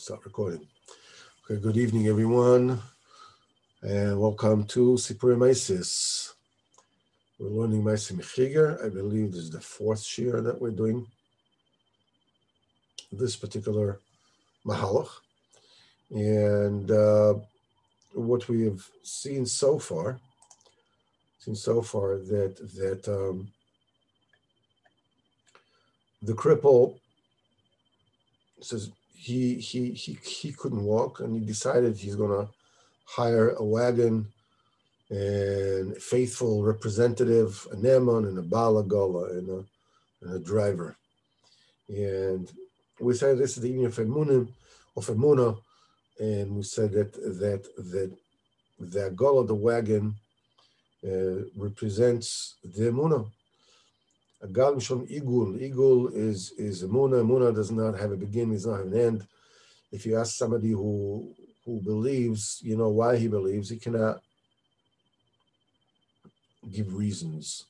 Start recording. Okay, good evening, everyone, and welcome to Sipurei Maisis. We're learning Maisim Chiger. I believe this is the fourth shir that we're doing this particular Mahalach. And what we have seen so far that the cripple says he couldn't walk, and he decided he's gonna hire a wagon and a faithful representative, a neman and a balagola and a driver. And we said this is the union of Emunah, and we said that the agola, the wagon, represents the Emunah. Agal Mishon Igul. Igul is Emunah. Emunah does not have a beginning, does not have an end. If you ask somebody who believes, you know why he believes, he cannot give reasons.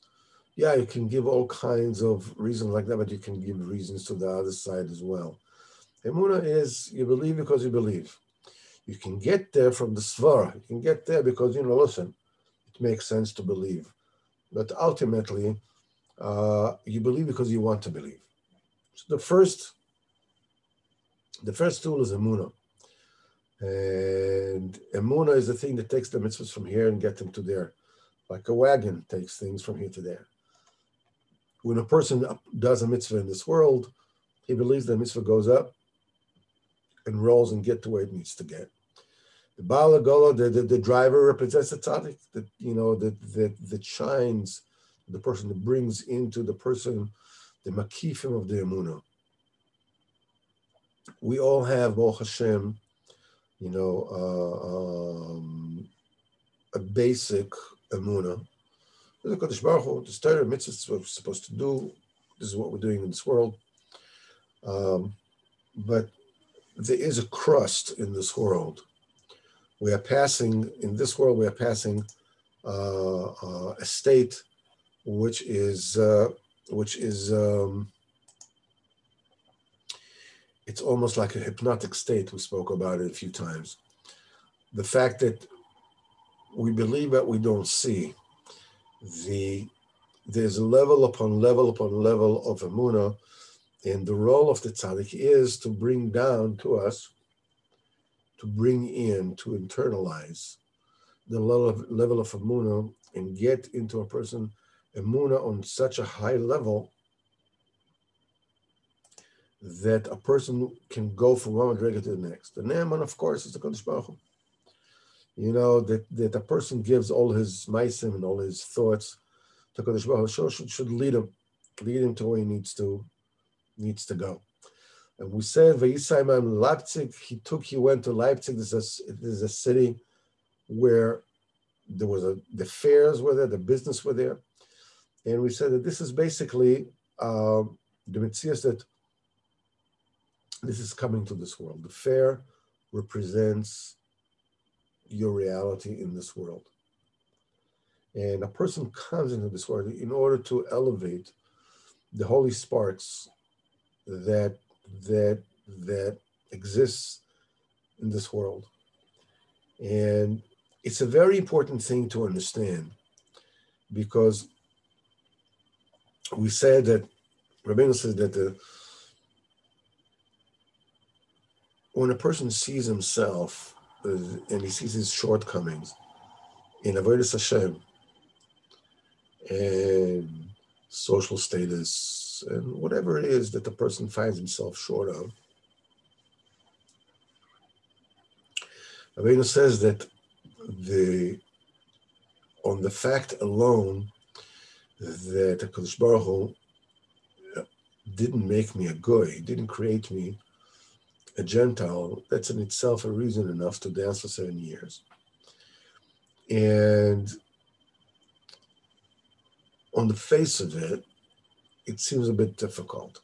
Yeah, you can give all kinds of reasons like that, but you can give reasons to the other side as well. Emunah is you believe because you believe. You can get there from the svara. You can get there because, listen, it makes sense to believe. But ultimately, you believe because you want to believe. So the first tool is Emunah. And Emunah is the thing that takes the mitzvahs from here and get them to there. Like a wagon takes things from here to there. When a person does a mitzvah in this world, he believes the mitzvah goes up and rolls and get to where it needs to get. The Baal Agola, the driver, represents the tzaddik that shines, the person that brings into the person the makifim of the emunah. We all have, Baruch Hashem, a basic emunah. The Kodesh Baruch Hu, the Torah mitzvah is what we're supposed to do. This is what we're doing in this world. But there is a crust in this world. We are passing a state which is it's almost like a hypnotic state. We spoke about it a few times. The fact that we believe that we don't see. There's level upon level upon level of emunah, and the role of the tzaddik is to bring down to us, to bring in, to internalize the level of emunah and get into a person emunah on such a high level that a person can go from one madrega to the next. The ne'eman, of course, is the Kodesh Baruch Hu. That a person gives all his maisim and all his thoughts to Kodesh Baruch Hu should lead him to where he needs to go. And we said Vayisayim Leipzig. He went to Leipzig. This is a city where there was the fairs were there, the business were there, and we said that this is basically the mitzvah that this is coming to this world. The fair represents your reality in this world, and a person comes into this world in order to elevate the holy sparks that exists in this world. And it's a very important thing to understand, because we said that Rabbeinu says that when a person sees himself and he sees his shortcomings in avodas Hashem and social status and whatever it is that the person finds himself short of, Rabbeinu says that on the fact alone that the Kodesh Baruch Hu didn't make me a goy, didn't create me a Gentile, that's in itself a reason enough to dance for 7 years. And on the face of it, it seems a bit difficult,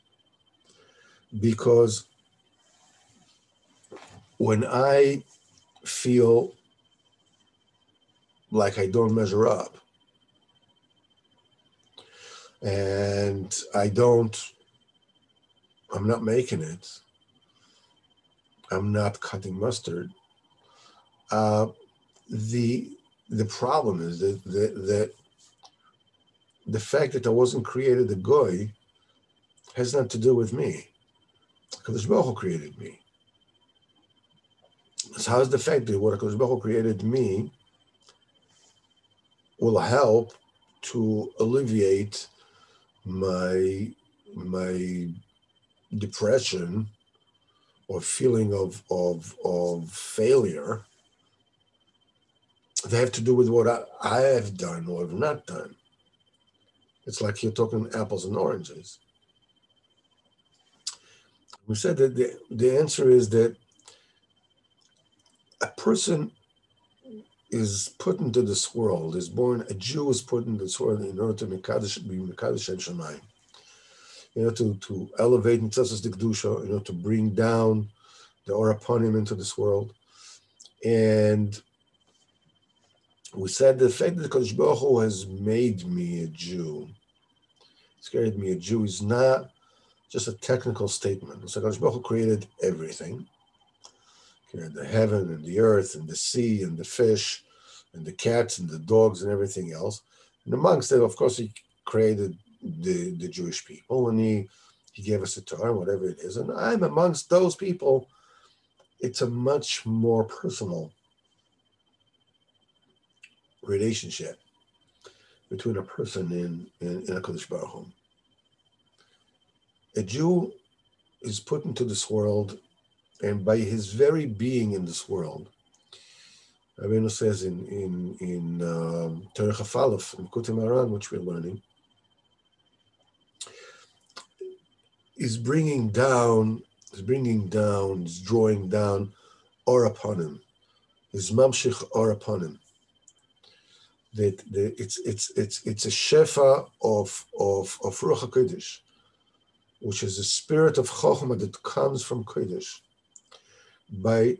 because when I feel like I don't measure up and I'm not making it, I'm not cutting mustard. Uh, the the problem is that the fact that I wasn't created a goy has nothing to do with me. Because Baruch Hu created me. So how's the fact that what Baruch Hu created me will help to alleviate my depression or feeling of failure? They have to do with what I have done or have not done. It's like you're talking apples and oranges. We said that the answer is that a person is put into this world, is born, a Jew is put into this world in order to be Mekadosh and Shemayim. To elevate Mitzvahs the Kedusha, to bring down the Or upon him into this world. And we said the fact that Kodesh Baruch Hu has made me a Jew, he's created me a Jew, is not just a technical statement. So Kodesh Baruch Hu created everything. He created the heaven and the earth and the sea and the fish and the cats and the dogs and everything else. And amongst it, of course, he created the Jewish people, and he gave us a Torah, whatever it is. And I'm amongst those people. It's a much more personal relationship between a person in a Kodesh Baruch Hu. A Jew is put into this world, and by his very being in this world, Rabbeinu says in Terech HaFalef, in Likutei Moharan, which we're learning, is bringing down, is drawing down Or upon him, is mamshich Or upon him. That it's a shefa of Ruach HaKodesh, which is a spirit of Chochmah that comes from Kodesh by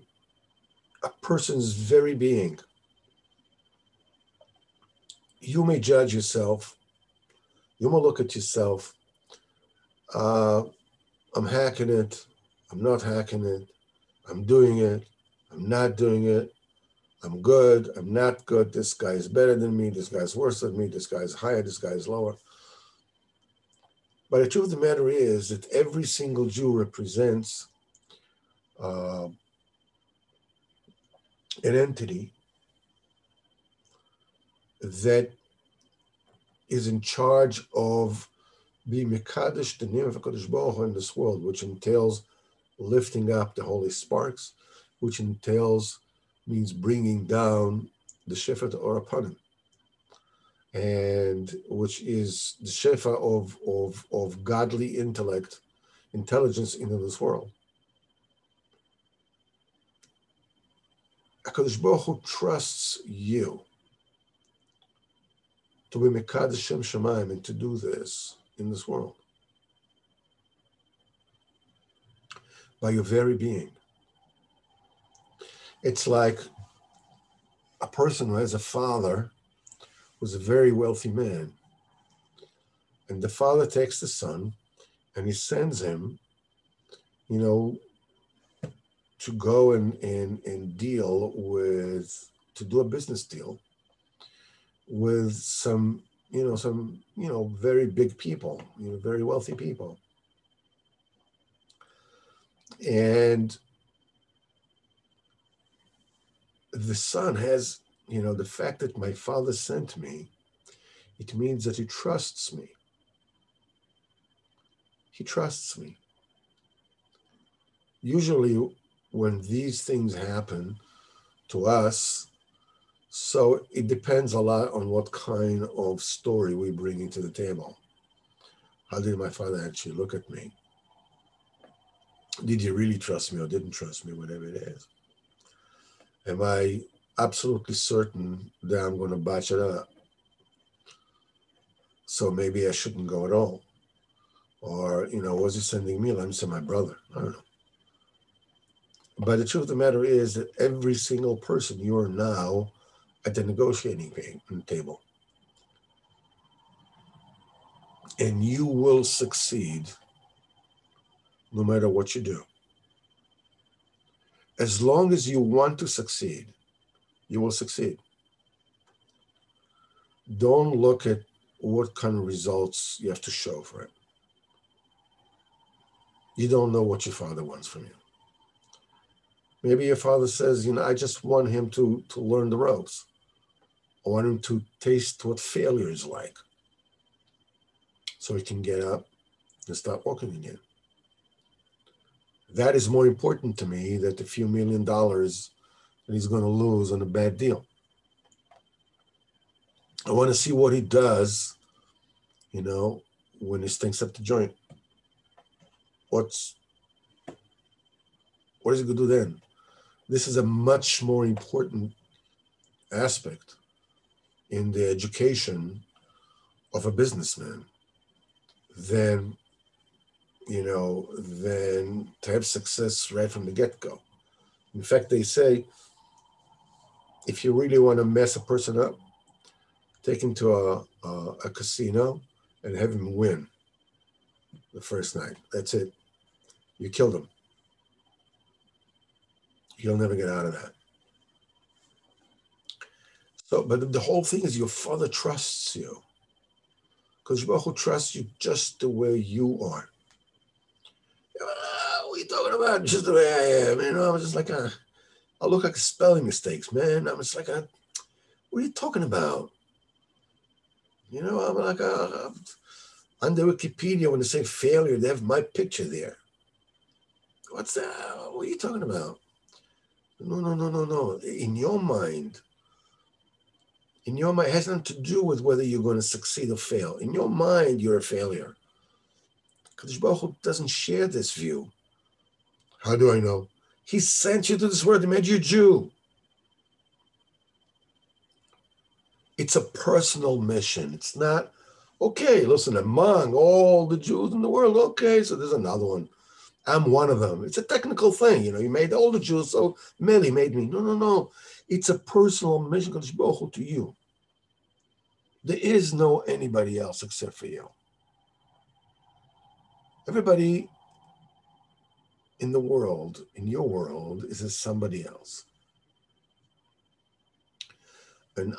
a person's very being. You may judge yourself. You may look at yourself. I'm hacking it. I'm not hacking it. I'm doing it. I'm not doing it. I'm good. I'm not good. This guy is better than me. This guy is worse than me. This guy is higher. This guy is lower. But the truth of the matter is that every single Jew represents an entity that is in charge of being Mekadosh, the name of HaKadosh Baruch Hu in this world, which entails lifting up the holy sparks, which means bringing down the Shefa Or upon him, and which is the Shefa of godly intelligence into this world. HaKadosh Baruch Hu trusts you to be Mekadosh Shem Shemayim and to do this in this world by your very being. It's like a person who has a father who's a very wealthy man, and the father takes the son and he sends him, to go and deal with, to do a business deal with some very big people, very wealthy people. And the son has, the fact that my father sent me, it means that he trusts me. He trusts me. Usually when these things happen to us, so it depends a lot on what kind of story we bring into the table. How did my father actually look at me? Did he really trust me or didn't trust me, whatever it is? Am I absolutely certain that I'm going to botch it up? So maybe I shouldn't go at all. Or, was he sending me? Let me send my brother. I don't know. But the truth of the matter is that every single person, you are now at the negotiating table. And you will succeed no matter what you do. As long as you want to succeed, you will succeed. Don't look at what kind of results you have to show for it. You don't know what your father wants from you. Maybe your father says, I just want him to learn the ropes. I want him to taste what failure is like so he can get up and start walking again. That is more important to me than the few $1 million that he's going to lose on a bad deal. I want to see what he does, when he stinks up the joint. What is he going to do then? This is a much more important aspect in the education of a businessman than to have success right from the get-go. In fact, they say, if you really want to mess a person up, take him to a casino and have him win the first night. That's it. You killed him. He'll never get out of that. So, but the whole thing is your father trusts you. Because Baruch Hu trusts you just the way you are. What are you talking about? Just the way I am. I'm just like I look like spelling mistakes, man. I'm just like what are you talking about? I'm like under Wikipedia, when they say failure, they have my picture there. What's that? What are you talking about? No. In your mind, it has nothing to do with whether you're going to succeed or fail. In your mind, you're a failure. Kadosh Baruch Hu doesn't share this view. How do I know? He sent you to this world. He made you a Jew. It's a personal mission. It's not, okay, listen, among all the Jews in the world, okay, so there's another one. I'm one of them. It's a technical thing. You made all the Jews, so Meli made me. No. It's a personal mission, Kadosh Baruch Hu, to you. There is no anybody else except for you. Everybody in the world, in your world, is a somebody else. And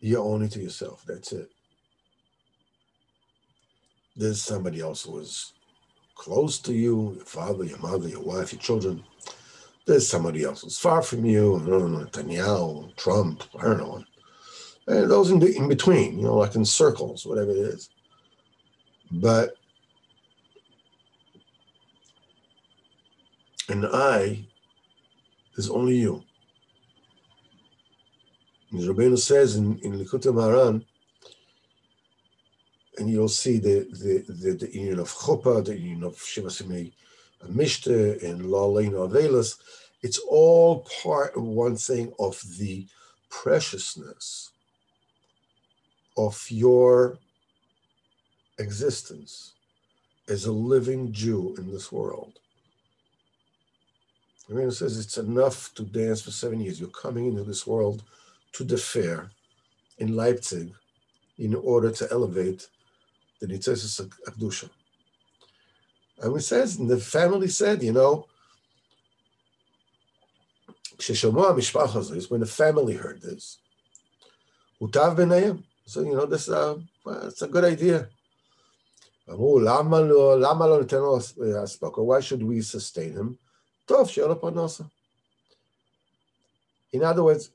you're only to yourself. That's it. There's somebody else who is close to you, your father, your mother, your wife, your children. There's somebody else who's far from you. I don't know, Netanyahu, Trump, I don't know. And those in between, like in circles, whatever it is. But there's only you. As Rabbeinu says in Likutei Moharan, and you'll see the union of Chuppah, the union of Shiva Simei Mishte, and Lo Aleinu Avelos. It's all part of one thing of the preciousness of your existence as a living Jew in this world. Rabbeinu says it's enough to dance for 7 years. You're coming into this world to the fair in Leipzig in order to elevate the Nitzosos Akdusha. And it says, and the family said, when the family heard this, Utav b'neihem. So, this it's a good idea. Why should we sustain him? In other words,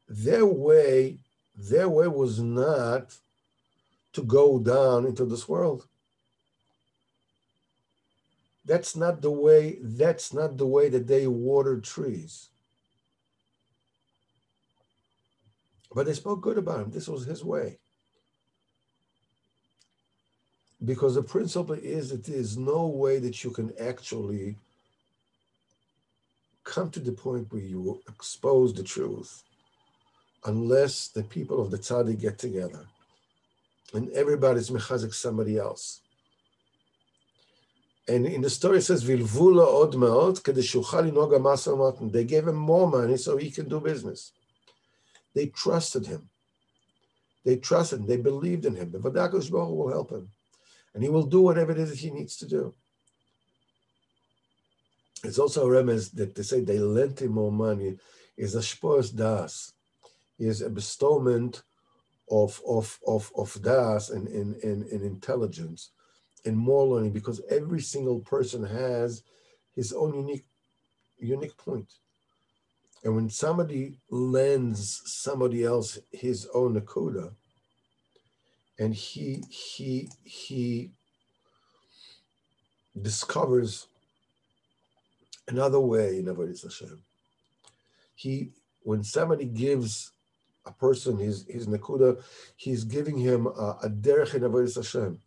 their way was not to go down into this world. That's not the way that they watered trees. But they spoke good about him. This was his way. Because the principle is that there is no way that you can actually come to the point where you expose the truth unless the people of the tzaddik get together and everybody's mechazik somebody else. And in the story it says, Vilvula od me'ot kedeshuchal inoga masa. They gave him more money so he can do business. They trusted him. They believed in him. The Vadakosh Baruch Hu will help him. And he will do whatever it is that he needs to do. It's also a remez that they say they lent him more money is a shpos das, is a bestowment of das and intelligence and more learning, because every single person has his own unique point. And when somebody lends somebody else his own nakuda, and he discovers another way in Avodas Hashem. When somebody gives a person his nakuda, he's giving him a derech in Avodas Hashem,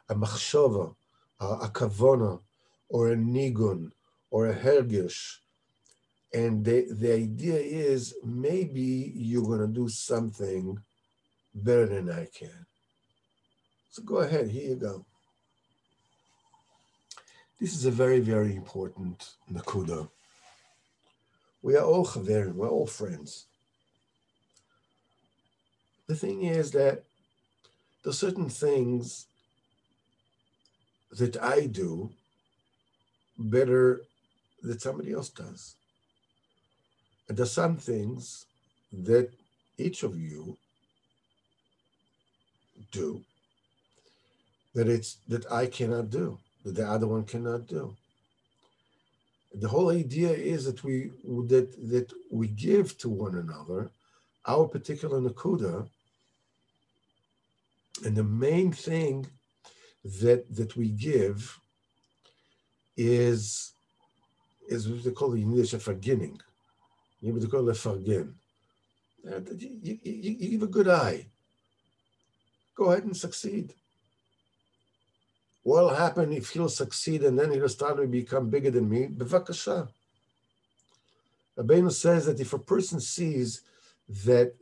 a machshava, a kavona, or a nigun, or a hergish. And the idea is maybe you're going to do something better than I can. So go ahead, here you go. This is a very, very important nakuda. We are all chaverim, we're all friends. The thing is that there's certain things that I do better that somebody else does. And there's some things that each of you do that I cannot do, that the other one cannot do. The whole idea is that we give to one another our particular nakuda, and the main thing that we give is what they call the Yiddish fargining. You call it fargin. You give a good eye. Go ahead and succeed. What will happen if he'll succeed and then he'll start to become bigger than me? Bevakasha. Rabbeinu says that if a person sees that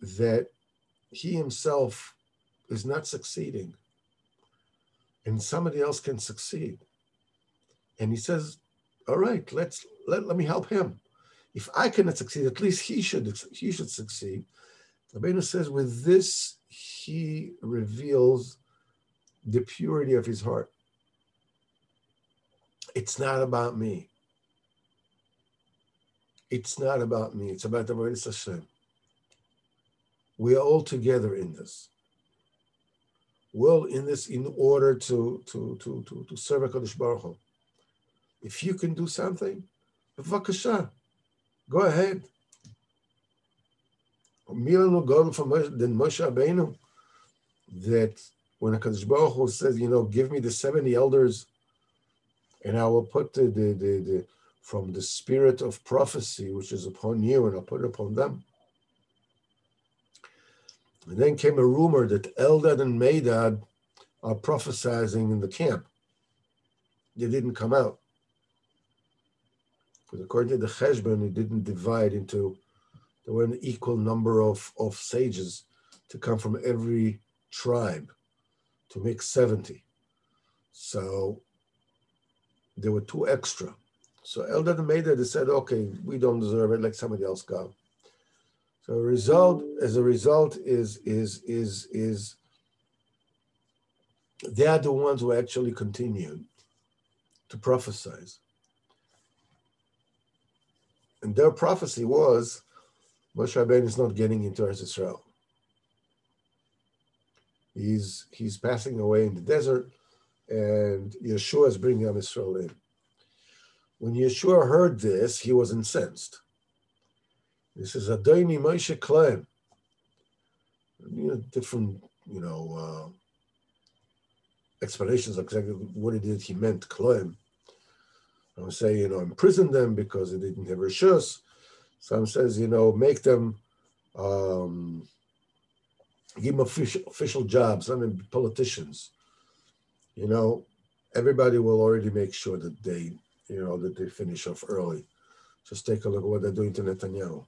he himself is not succeeding and somebody else can succeed, and he says, all right, let me help him. If I cannot succeed, at least he should succeed. Rabbeinu says with this, he reveals the purity of his heart. It's not about me. It's not about me. It's about the Avodas Hashem. We are all together in this. We're all in this in order to serve HaKadosh Baruch Hu. If you can do something, b'vakasha, go ahead. Milanu gone from Moshe Rabbeinu, that when HaKadosh Baruch Hu says, give me the 70 elders, and I will put the from the spirit of prophecy which is upon you, and I'll put it upon them. And then came a rumor that Eldad and Medad are prophesying in the camp. They didn't come out. Because according to the Cheshbon, it didn't divide into, there were an equal number of sages to come from every tribe to make 70. So there were 2 extra. So Eldad and Medad, they said, okay, we don't deserve it, let somebody else go. So as a result is they are the ones who actually continued to prophesize. And their prophecy was, Moshe Rabbeinu is not getting into Eretz Yisrael. He's passing away in the desert, and Yeshua is bringing Am Yisrael in. When Yeshua heard this, he was incensed. He says, Adoni Moshe Klein. Different, explanations of exactly what it is he meant, Klein. Some say, imprison them because they didn't have rishus. Some says, make them, give them official jobs. I mean, politicians. Everybody will already make sure that they finish off early. Just take a look at what they're doing to Netanyahu.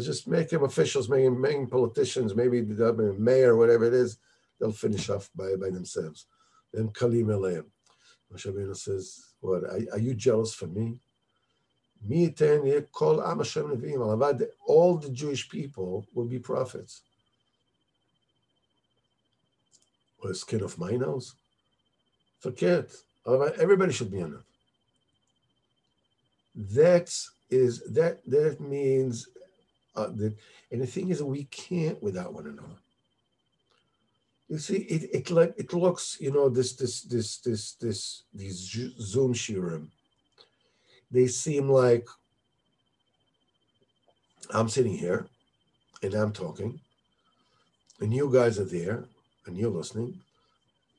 Just make them officials, make them politicians, maybe the mayor, whatever it is, they'll finish off by themselves. Then Kalim Eleim. Moshe Rabbeinu says, what, are you jealous for me? All the Jewish people will be prophets. Or skin of my nose? Forget. Everybody should be enough. That means that, and the thing is that we can't without one another. You see, it looks, these Zoom shiurim. They seem like I'm sitting here and I'm talking, and you guys are there and you're listening,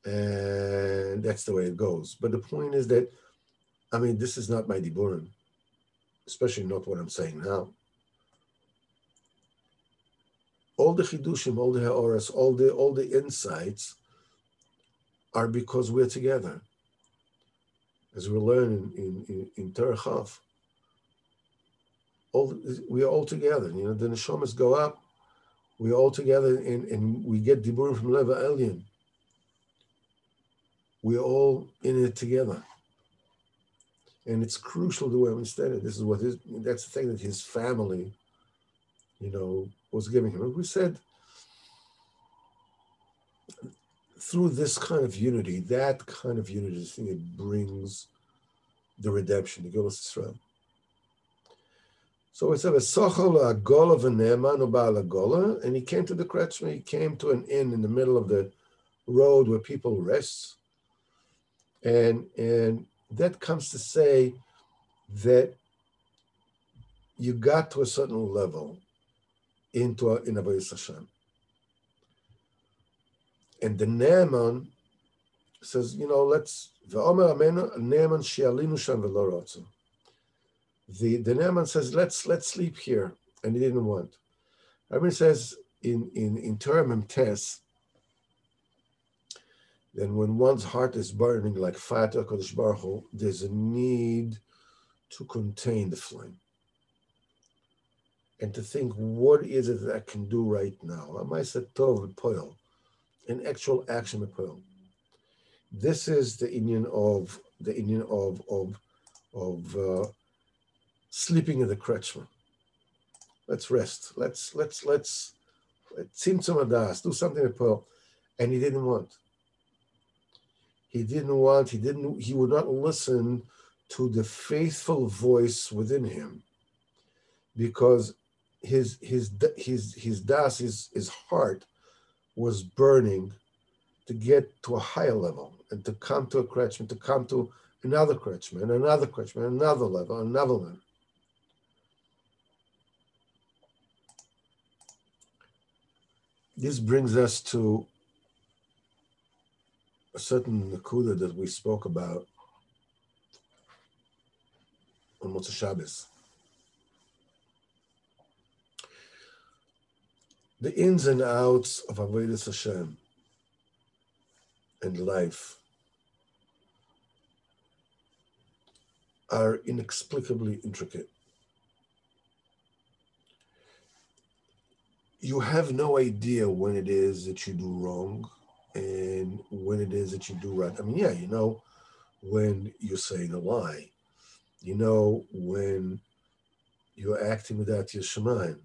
and that's the way it goes. But the point is that, this is not my diburim, especially not what I'm saying now. All the chidushim, all the ha'oras, all the insights are because we're together. As we learn in Torah Chav, we are all together. The neshamas go up, we're all together, and we get diburim from Leva Elyon. We're all in it together. And it's crucial to understand it. This is that's the thing that his family, was giving him. And we said, through this kind of unity, that kind of unity is the thing that brings the redemption, the Geulas Yisrael. So it said, and he came to the Kretschmer, he came to an inn in the middle of the road where people rest. And that comes to say that you got to a certain level in Avodas Hashem. And the Naaman says, let's, the Naaman says, let's sleep here. And he didn't want. Rabbi says in Torah Memtes, then when one's heart is burning like fire to HaKadosh Baruch Hu, there's a need to contain the flame. And to think, what is it that I can do right now? An actual action with Poel. This is the Indian of sleeping in the Kretschmer. Let's rest. Let's tzimtzum adas, do something with Poel. And he didn't want. He would not listen to the faithful voice within him, because his heart was burning to get to a higher level and to come to a Kretschmer, to come to another Kretschmer and another Kretschmer, another level, another level. This brings us to a certain nakuda that we spoke about on Motzei Shabbos. The ins and outs of Avodas Hashem and life are inexplicably intricate. You have no idea when it is that you do wrong and when it is that you do right. When you're saying a lie. When you're acting without your shemayim.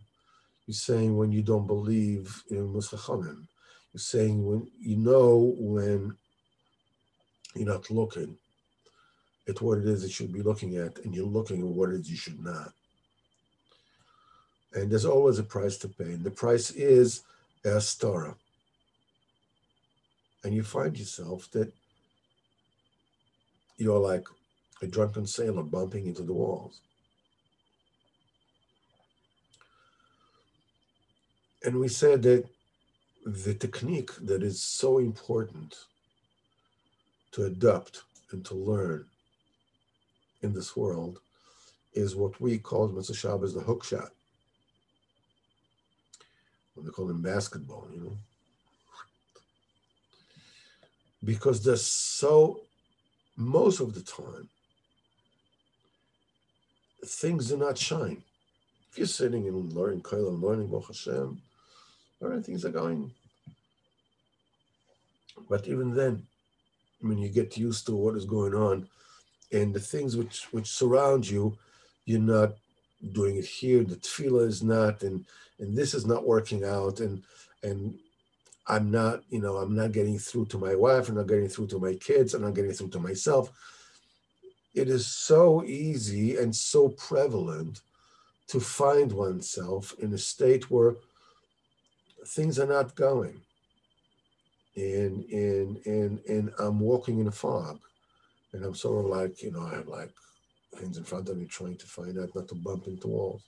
You're saying when you don't believe in Musachomim. You're saying when you're not looking at what it is that you should be looking at, and you're looking at what it is you should not. And there's always a price to pay. And the price is a hastara. And you find yourself that you're like a drunken sailor bumping into the walls. And we said that the technique that is so important to adopt and to learn in this world is what we call in Motzei Shabbos the hook shot. What they call in basketball, Because most of the time, things do not shine. If you're sitting and learning Baruch Hashem, all right, things are going. But even then, when you get used to what is going on and the things which surround you, you're not doing it here, the tefillah is not, and this is not working out, and I'm not getting through to my wife, I'm not getting through to my kids, I'm not getting through to myself. it is so easy and so prevalent to find oneself in a state where things are not going. And I'm walking in a fog, and I'm sort of like, I have like things in front of me trying to find out not to bump into walls.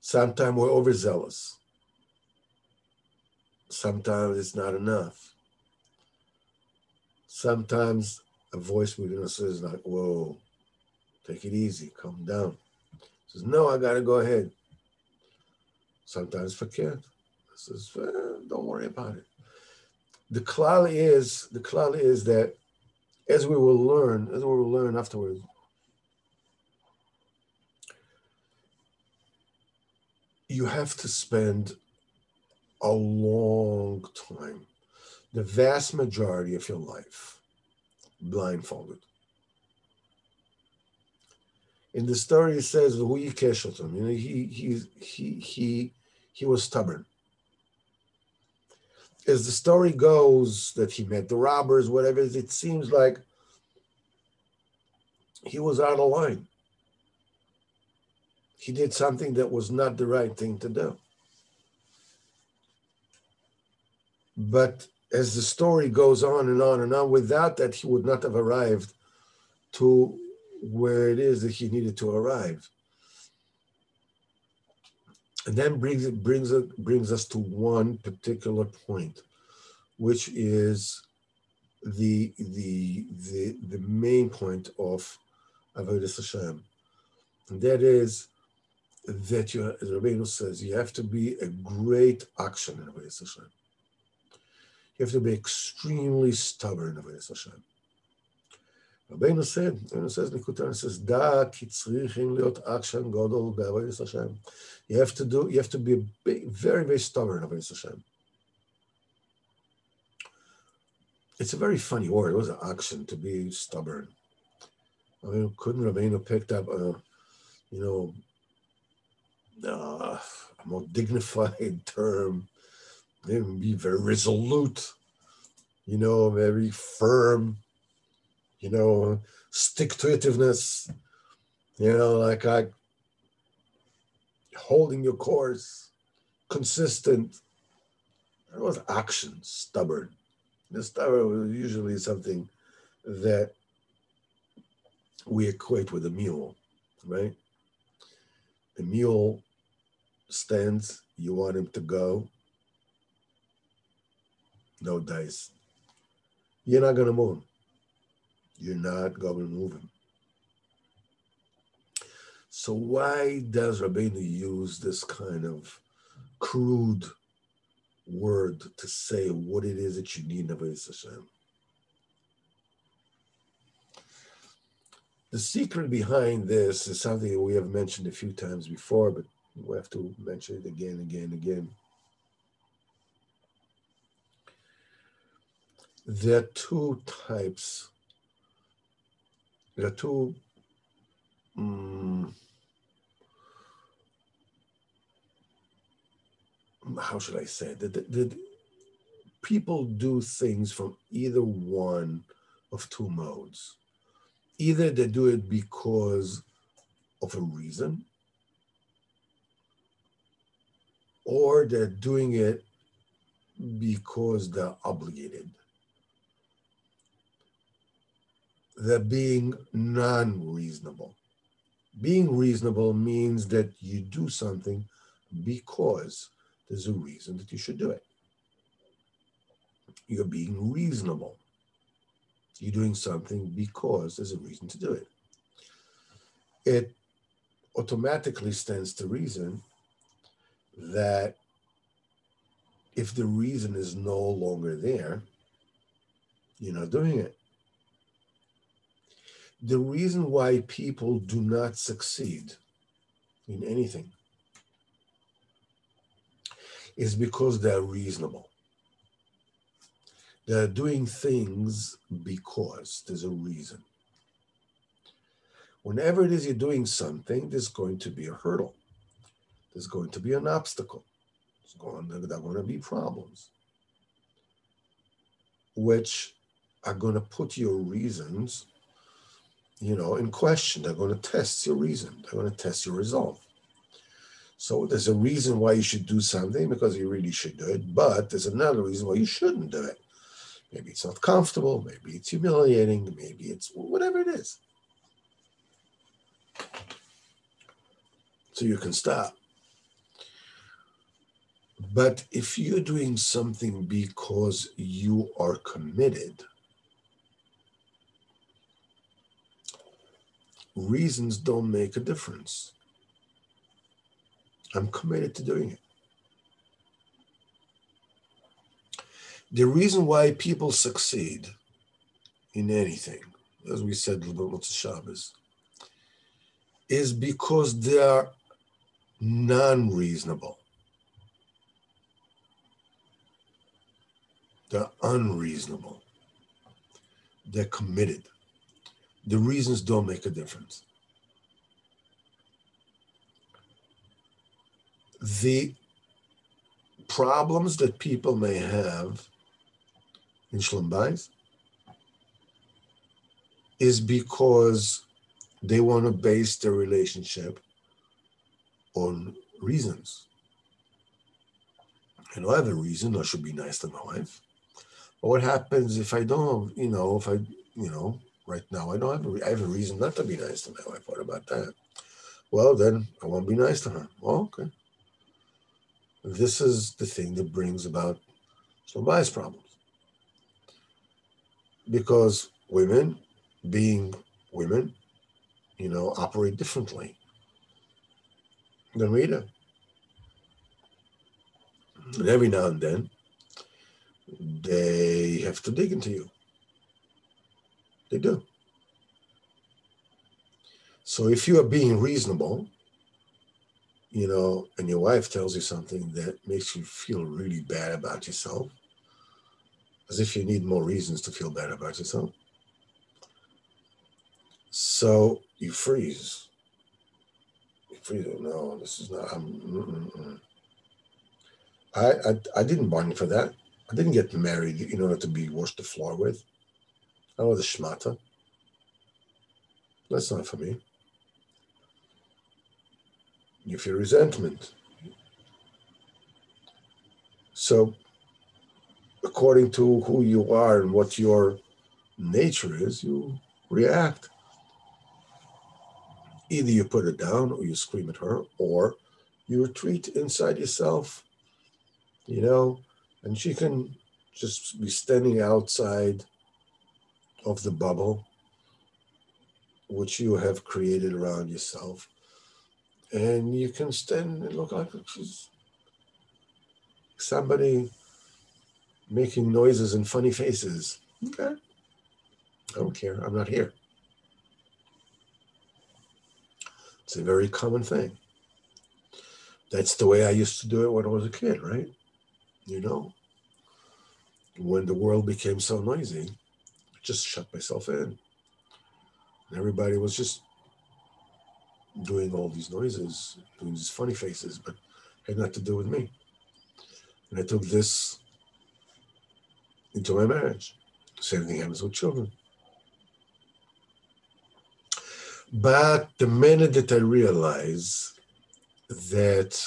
Sometimes we're overzealous. Sometimes it's not enough. Sometimes a voice within us says like, whoa, take it easy, calm down. Says, no, I gotta go ahead. Sometimes forget. Says, don't worry about it. The klal is that as we will learn afterwards, you have to spend a long time, the vast majority of your life, blindfolded. In the story, it says, he was stubborn. As the story goes, that he met the robbers, whatever, it seems like he was out of line. He did something that was not the right thing to do. But as the story goes on and on and on, without that, he would not have arrived to where it is that he needed to arrive. And then brings us to one particular point, which is the main point of Avodas Hashem. And that is that as Rabbeinu says, you have to be a great action in Avodas Hashem. You have to be extremely stubborn in Avodas Hashem. Rabbeinu says, Nikutan says, Da kitzrichim liot action godol be'avodas Hashem. You have to be very, very stubborn in Avodas Hashem. It's a very funny word. It was an action to be stubborn. I mean, couldn't Rabbeinu picked up a more dignified term? Maybe be very resolute, very firm. Stick-to-itiveness, like holding your course, consistent. It was action, stubborn. The stubborn was usually something that we equate with a mule, right? The mule stands, you want him to go, no dice. You're not going to move him. You're not going to move him. So why does Rabbeinu use this kind of crude word to say what it is that you need in Avodas Hashem? The secret behind this is something that we have mentioned a few times before, but we have to mention it again, again. There are two types. There are two how should I say it? The people do things from either one of two modes. Either they do it because of a reason, or they're doing it because they're obligated. They're being non-reasonable. Being reasonable means that you do something because there's a reason that you should do it. You're being reasonable. You're doing something because there's a reason to do it. It automatically stands to reason that if the reason is no longer there, you're not doing it. The reason why people do not succeed in anything is because they're reasonable. They're doing things because there's a reason. Whenever it is you're doing something, there's going to be a hurdle. There's going to be an obstacle. There are going to be problems, which are going to put your reasons, in question. They're going to test your reason. They're going to test your resolve. So there's a reason why you should do something because you really should do it, but there's another reason why you shouldn't do it. Maybe it's not comfortable, maybe it's humiliating, maybe it's whatever it is. So you can stop. But if you're doing something because you are committed, reasons don't make a difference. I'm committed to doing it. The reason why people succeed in anything, as we said a little bit with Shabbos, is because they are non-reasonable. They're unreasonable. They're committed. The reasons don't make a difference. The problems that people may have in Shalom Bayis is because they want to base their relationship on reasons. I don't have a reason I should be nice to my wife. But what happens if I don't, right now I have a reason not to be nice to my wife. What about that? Well, then I won't be nice to her. Well, okay. This is the thing that brings about Shalom Bayis problems. Because women, being women, operate differently than we do. And every now and then, they have to dig into you. They do. So if you are being reasonable, and your wife tells you something that makes you feel really bad about yourself, as if you need more reasons to feel bad about yourself. So you freeze. You freeze. No, this is not. I didn't bargain for that. I didn't get married in order to be washed the floor with. I was a shmata. That's not for me. You feel resentment. So, according to who you are and what your nature is, you react. Either you put it down or you scream at her, or you retreat inside yourself, and she can just be standing outside of the bubble which you have created around yourself. And you can stand and look like she's somebody making noises and funny faces. Okay. I don't care. I'm not here. It's a very common thing. That's the way I used to do it when I was a kid, right? When the world became so noisy, I just shut myself in. And everybody was just doing all these noises, doing these funny faces, but had nothing to do with me. And I took this into my marriage. Same thing happens with children. But the minute that I realize that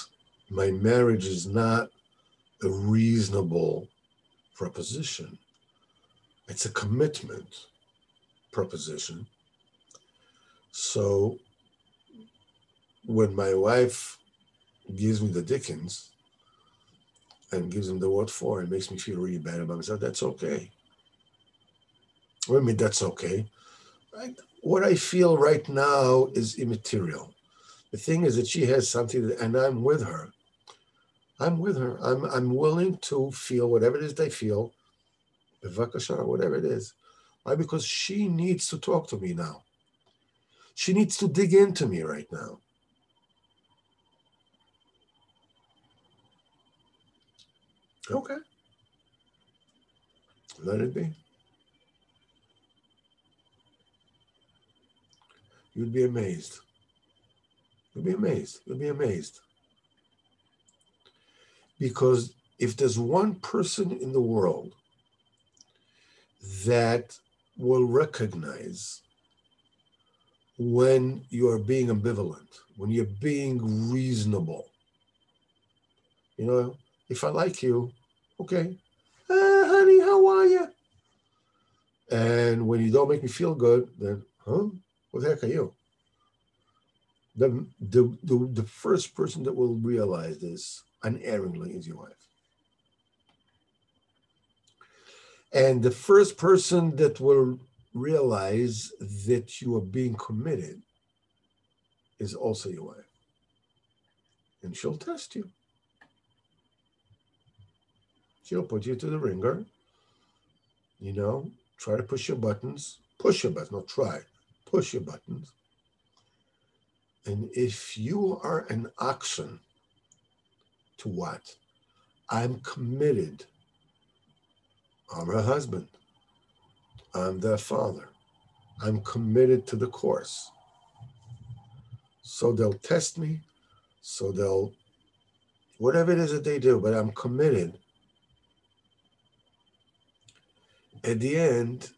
my marriage is not a reasonable proposition, it's a commitment proposition. So when my wife gives me the dickens and gives him the word for, it makes me feel really bad about myself. That's okay. What do you mean that's okay? What I feel right now is immaterial. The thing is that she has something, and I'm with her. I'm willing to feel whatever it is they feel, bevakasha, whatever it is. Why? Because she needs to talk to me now. She needs to dig into me right now. Okay. Let it be. You'd be amazed. You'd be amazed. You'd be amazed. Because if there's one person in the world that will recognize when you are being ambivalent, when you're being reasonable. You know, if I like you, okay, honey, how are you? And when you don't make me feel good, then, huh? What the heck are you? The first person that will realize this unerringly is your wife. And the first person that will realize that you are being committed is also your wife. And she'll test you. She'll put you to the ringer, you know, try to push your buttons, not try, push your buttons. And if you are an oxen to what? I'm committed. I'm her husband. I'm their father. I'm committed to the course. So they'll test me. So they'll, whatever it is that they do, but I'm committed. At the end,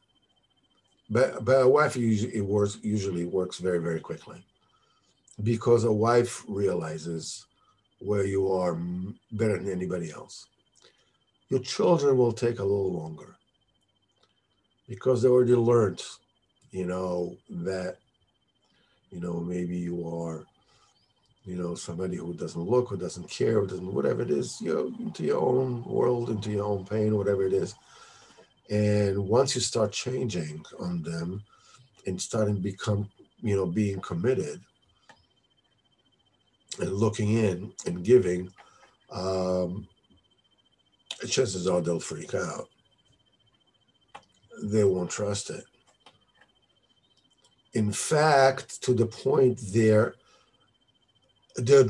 but a wife usually works very, very quickly, because a wife realizes where you are better than anybody else. Your children will take a little longer because they already learned, that, maybe you are, somebody who doesn't look, who doesn't care, who doesn't, whatever it is, into your own world, into your own pain, whatever it is. And once you start changing on them and starting to become, being committed and looking in and giving, chances are they'll freak out. They won't trust it. In fact, to the point they'd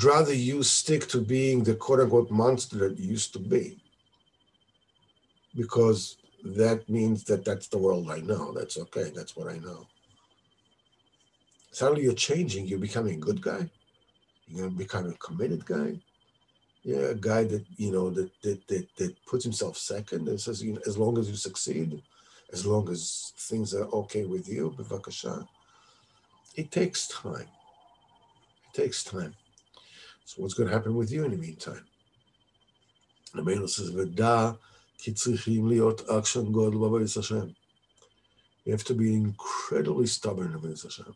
rather you stick to being the quote-unquote monster that you used to be, because that means that that's the world I know. That's okay. That's what I know. Suddenly you're changing. You're becoming a good guy. You're going to become a committed guy. Yeah, a guy that, that puts himself second and says, as long as you succeed, as long as things are okay with you, b'vakasha. It takes time. It takes time. So what's going to happen with you in the meantime? The Mela says, "V'da ki tzrichim liot akshan godel b'avodas Hashem." You have to be incredibly stubborn in avodas Hashem.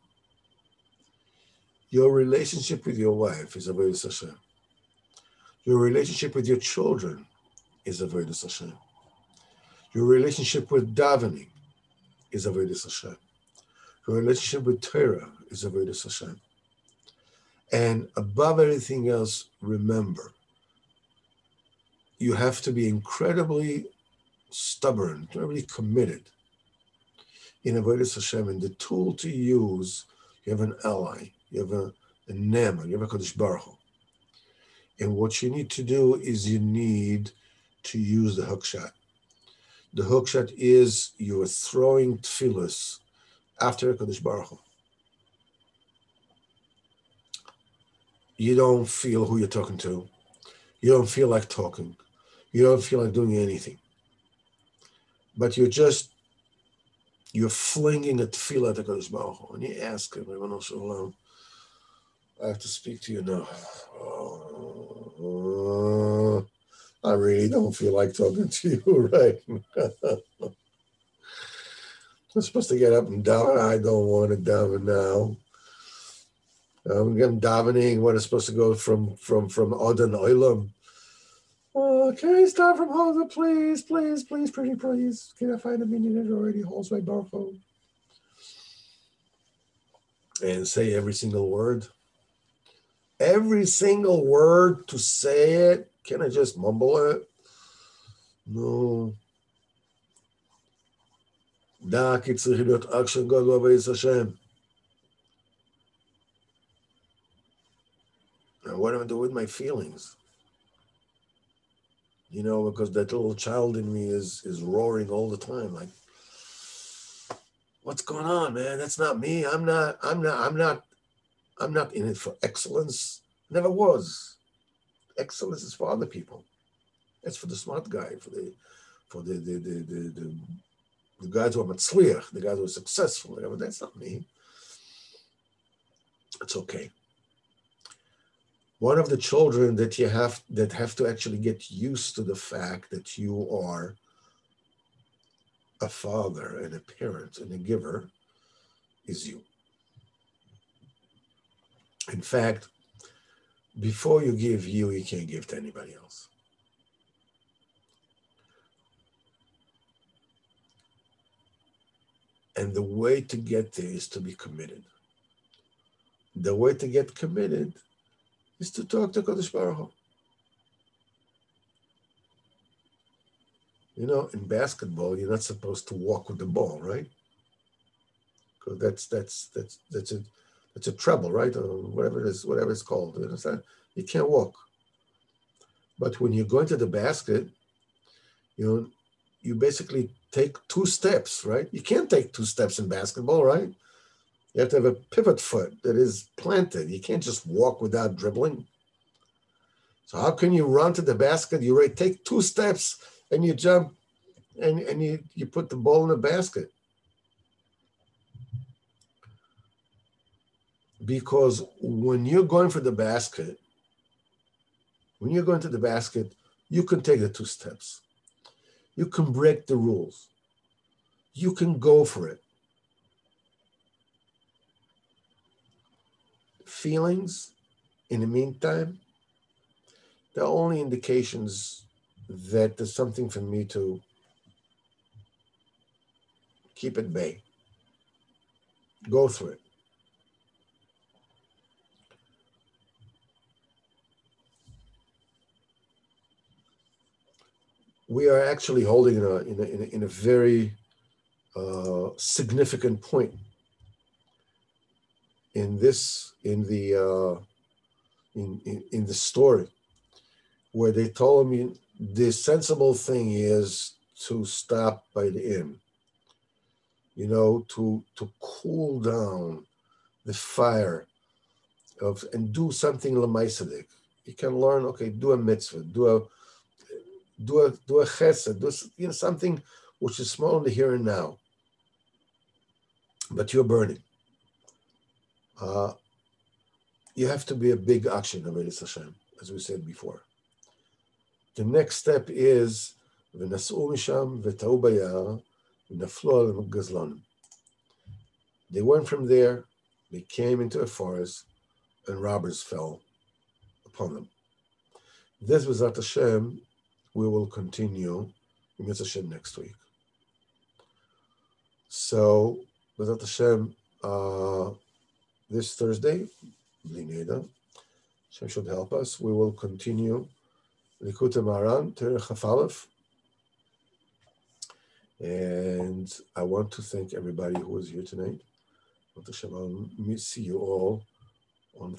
Your relationship with your wife is avodas Hashem. Your relationship with your children is avodas Hashem. Your relationship with davening is avodas Hashem. Your relationship with Torah is avodas Hashem. And above everything else, remember, you have to be incredibly stubborn, incredibly committed in avodas Hashem. And the tool to use, you have an ally, you have a Nema, you have a Kadosh Baruch Hu. And what you need to do is you need to use the hookshot. The hookshot is you're throwing tefillos after a Kadosh Baruch Hu. You don't feel who you're talking to. You don't feel like talking. You don't feel like doing anything. But you're flinging a tefillah at the Kadosh Baruch Hu, and you ask him, I have to speak to you now. I really don't feel like talking to you right now. I'm supposed to get up and daven. I don't want to daven now. I'm davening when it's supposed to go from Odan Oilam. Can I start from Hoda, please, pretty please? Can I find a minute that already holds my Baruch Hu? And say every single word. Every single word to say it. Can I just mumble it? No. Da ki tzrichim liot akshan godel b'avodas Hashem. Now, what am I doing with my feelings? Because that little child in me is roaring all the time, like, what's going on, man? That's not me. I'm not in it for excellence. Never was. Excellence is for other people. It's for the smart guy, for the the guys who are matzliach, the guys who are successful. But that's not me. It's okay. One of the children that have to actually get used to the fact that you are a father and a parent and a giver is you. In fact, before you give you can't give to anybody else. And the way to get there is to be committed. The way to get committed is to talk to Kodesh Baruch Hu. You know, in basketball, you're not supposed to walk with the ball, right? Because that's a trouble, right? Or whatever it's called. You understand? You can't walk. But when you go into the basket, you basically take 2 steps, right? You can't take 2 steps in basketball, right? You have to have a pivot foot that is planted. You can't just walk without dribbling. So how can you run to the basket? You already take 2 steps and you jump and you put the ball in the basket. Because when you're going for the basket, you can take the 2 steps. You can break the rules. You can go for it. Feelings, in the meantime, they're only indications that there's something for me to keep at bay. Go through it. We are actually holding in a very significant point in the story, where they told me the sensible thing is to stop by the inn, to cool down the fire and do something lemaisadik. You can learn, okay, do a mitzvah, do a chesed, do something which is small in the here and now, but you're burning. You have to be a big action of Eretz Hashem, as we said before. The next step is v'nas'u misham v'ta'u bayar v'naflu al gazlanim. They went from there, they came into a forest, and robbers fell upon them. This B'ezrat Hashem, we will continue in B'ezrat Hashem next week. So, B'ezrat Hashem, this Thursday, Bli Neder, Hashem should help us. We will continue Likutei Moharan, Terech Chaf Aleph. And I want to thank everybody who was here tonight. B'ezrat Hashem, I'll see you all on